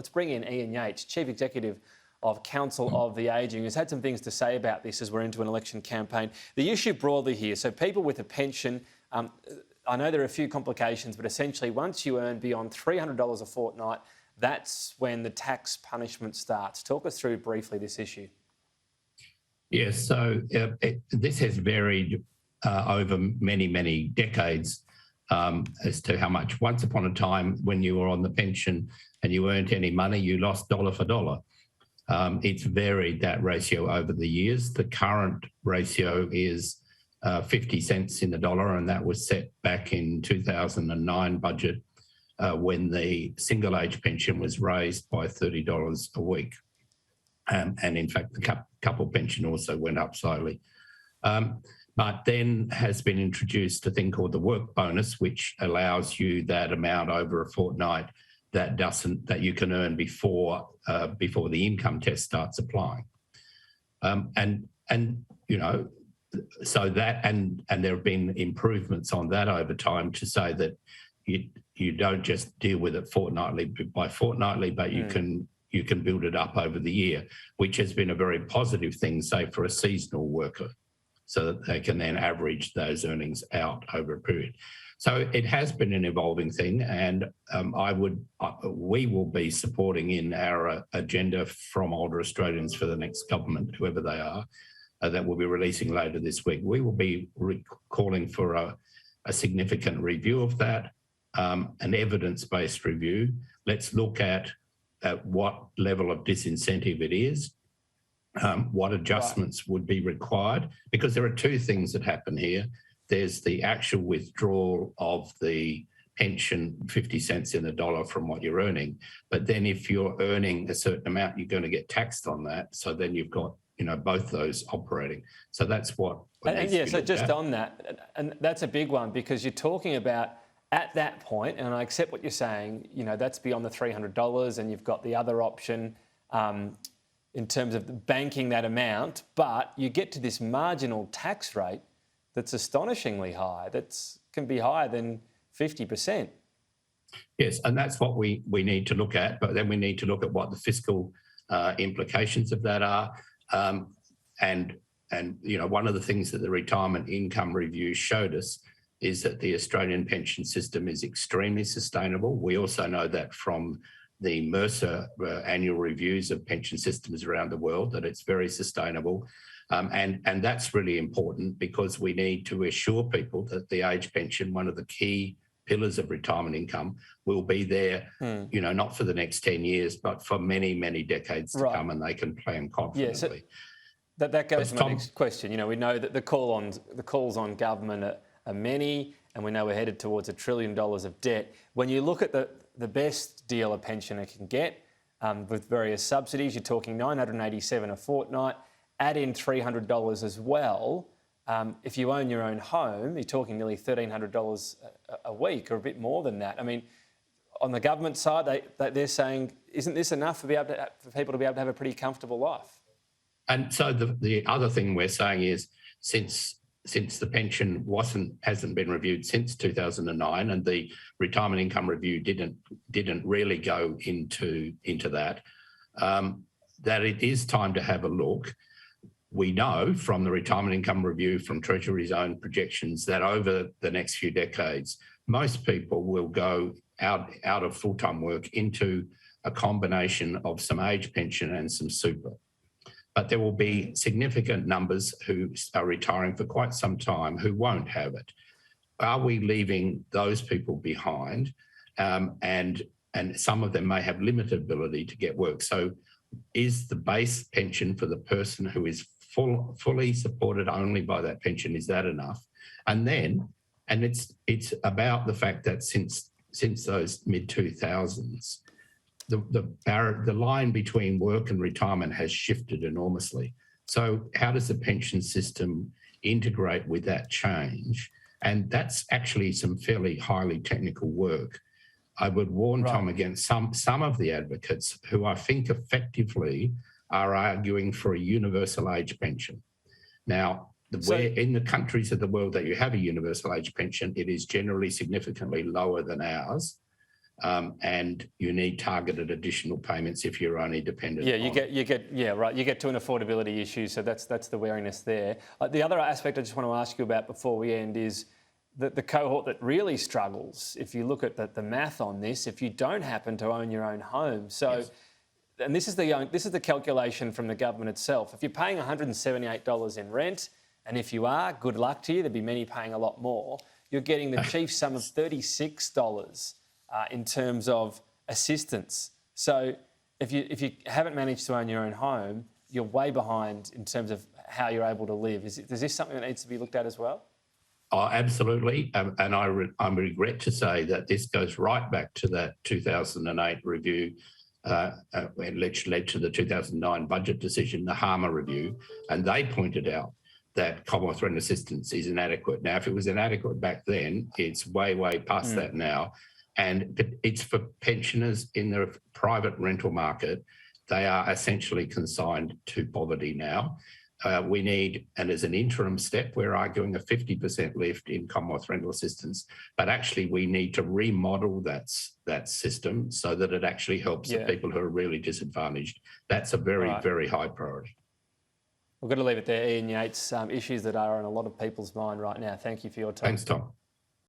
Let's bring in Ian Yates, Chief Executive of Council of the Ageing, who's had some things to say about this as we're into an election campaign. The issue broadly here, so people with a pension, I know there are a few complications, but essentially once you earn beyond $300 a fortnight, that's when the tax punishment starts. Talk us through briefly this issue. Yes, so this has varied over many, many decades as to how much. Once upon a time, when you were on the pension and you earned any money, you lost dollar for dollar. It's varied, that ratio, over the years. The current ratio is 50 cents in the dollar, and that was set back in 2009 budget when the single age pension was raised by $30 a week. And in fact, the couple pension also went up slightly. But then has been introduced a thing called the work bonus, which allows you that amount over a fortnight that you can earn before the income test starts applying. And you know, so that and there have been improvements on that over time to say that you don't just deal with it fortnightly by fortnightly, but you can build it up over the year, which has been a very positive thing, say, for a seasonal worker, so that they can then average those earnings out over a period. So it has been an evolving thing, and we will be supporting in our agenda from Older Australians for the next government, whoever they are, that we'll be releasing later this week. We will be calling for a significant review of that, an evidence-based review. Let's look at what level of disincentive it is, what adjustments would be required, because there are two things that happen here. There's the actual withdrawal of the pension, 50 cents in the dollar from what you're earning. But then if you're earning a certain amount, you're going to get taxed on that. So then you've got, you know, both those operating. So that's what. So just on that, and that's a big one, because you're talking about at that point, and I accept what you're saying, you know, that's beyond the $300, and you've got the other option in terms of banking that amount, but you get to this marginal tax rate that's astonishingly high, can be higher than 50%. Yes, and that's what we need to look at, but then we need to look at what the fiscal implications of that are. And you know, one of the things that the Retirement Income Review showed us is that the Australian pension system is extremely sustainable. We also know that from the Mercer annual reviews of pension systems around the world, that it's very sustainable. And that's really important, because we need to assure people that the age pension, one of the key pillars of retirement income, will be there, you know, not for the next 10 years, but for many, many decades to come, and they can plan confidently. Yeah, so that goes to my next question. You know, we know that the calls on government are many, and we know we're headed towards $1 trillion of debt. When you look at the best deal a pensioner can get with various subsidies, you're talking $987 a fortnight, add in $300 as well. If you own your own home, you're talking nearly $1,300 a week, or a bit more than that. I mean, on the government side, they're saying, isn't this enough for people to be able to have a pretty comfortable life? And so the other thing we're saying is, since the pension hasn't been reviewed since 2009, and the Retirement Income Review didn't really go into that, that it is time to have a look. We know from the Retirement Income Review, from Treasury's own projections, that over the next few decades, most people will go out of full-time work into a combination of some age pension and some super. But there will be significant numbers who are retiring for quite some time who won't have it. Are we leaving those people behind? And some of them may have limited ability to get work. So is the base pension for the person who is fully supported only by that pension, is that enough? And it's about the fact that since those mid-2000s, the line between work and retirement has shifted enormously. So how does the pension system integrate with that change? And that's actually some fairly highly technical work. I would warn Tom against some of the advocates who I think effectively are arguing for a universal age pension. Now, in the countries of the world that you have a universal age pension, it is generally significantly lower than ours. and you need targeted additional payments if you're only dependent. Yeah, you get to an affordability issue, so that's the wariness there. The other aspect I just want to ask you about before we end is the cohort that really struggles. If you look at the math on this, if you don't happen to own your own home, so. Yes. And this is the calculation from the government itself. If you're paying $178 in rent, and if you are, good luck to you. There'd be many paying a lot more. You're getting the chief sum of $36 in terms of assistance. So if you haven't managed to own your own home, you're way behind in terms of how you're able to live. Is this something that needs to be looked at as well? Oh, absolutely. And I regret to say that this goes right back to that 2008 review, which led to the 2009 budget decision, the Harmer review, and they pointed out that Commonwealth rent assistance is inadequate. Now, if it was inadequate back then, it's way past that now. And it's for pensioners in the private rental market. They are essentially consigned to poverty now. We need, and as an interim step, we're arguing a 50% lift in Commonwealth rental assistance, but actually we need to remodel that system so that it actually helps the people who are really disadvantaged. That's a very high priority. We've got to leave it there, Ian Yates. Issues that are on a lot of people's mind right now. Thank you for your time. Thanks, Tom.